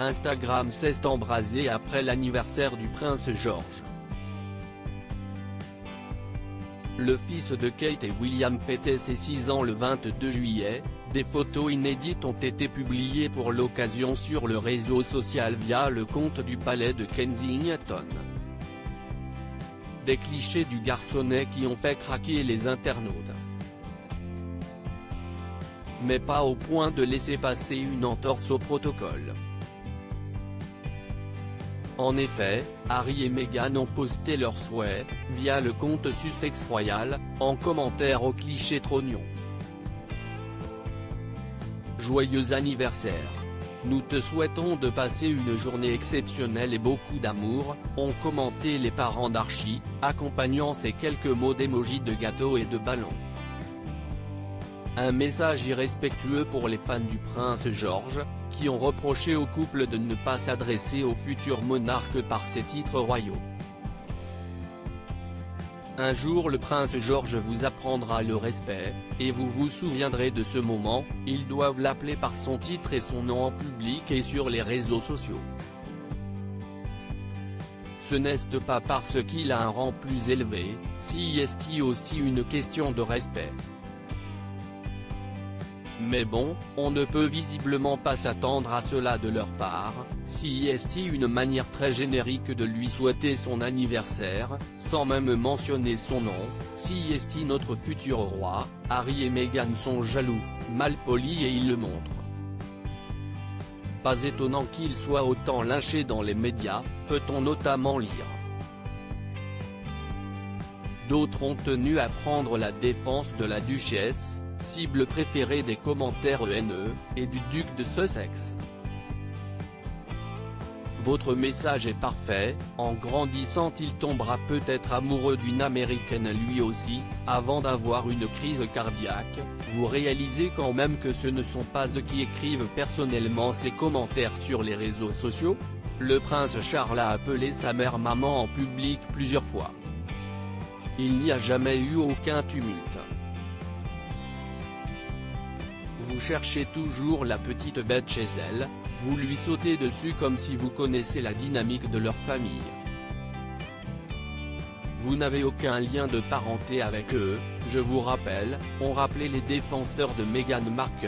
Instagram s'est embrasé après l'anniversaire du prince George. Le fils de Kate et William fêtait ses 6 ans le 22 juillet, des photos inédites ont été publiées pour l'occasion sur le réseau social via le compte du palais de Kensington. Des clichés du garçonnet qui ont fait craquer les internautes. Mais pas au point de laisser passer une entorse au protocole. En effet, Harry et Meghan ont posté leurs souhaits, via le compte Sussex Royal, en commentaire au cliché trognon. Joyeux anniversaire. Nous te souhaitons de passer une journée exceptionnelle et beaucoup d'amour, ont commenté les parents d'Archie, accompagnant ces quelques mots d'émojis de gâteau et de ballon. Un message irrespectueux pour les fans du prince George, qui ont reproché au couple de ne pas s'adresser au futur monarque par ses titres royaux. Un jour le prince George vous apprendra le respect, et vous vous souviendrez de ce moment, ils doivent l'appeler par son titre et son nom en public et sur les réseaux sociaux. Ce n'est pas parce qu'il a un rang plus élevé, si est aussi une question de respect. Mais bon, on ne peut visiblement pas s'attendre à cela de leur part, si est une manière très générique de lui souhaiter son anniversaire, sans même mentionner son nom, si est notre futur roi. Harry et Meghan sont jaloux, malpolis et ils le montrent. Pas étonnant qu'ils soient autant lynchés dans les médias, peut-on notamment lire. D'autres ont tenu à prendre la défense de la duchesse, cible préférée des commentaires haineux, et du duc de Sussex. Votre message est parfait, en grandissant il tombera peut-être amoureux d'une américaine lui aussi, avant d'avoir une crise cardiaque. Vous réalisez quand même que ce ne sont pas eux qui écrivent personnellement ces commentaires sur les réseaux sociaux? Le prince Charles a appelé sa mère maman en public plusieurs fois. Il n'y a jamais eu aucun tumulte. Vous cherchez toujours la petite bête chez elle, vous lui sautez dessus comme si vous connaissez la dynamique de leur famille. Vous n'avez aucun lien de parenté avec eux, je vous rappelle, ont rappelé les défenseurs de Meghan Markle.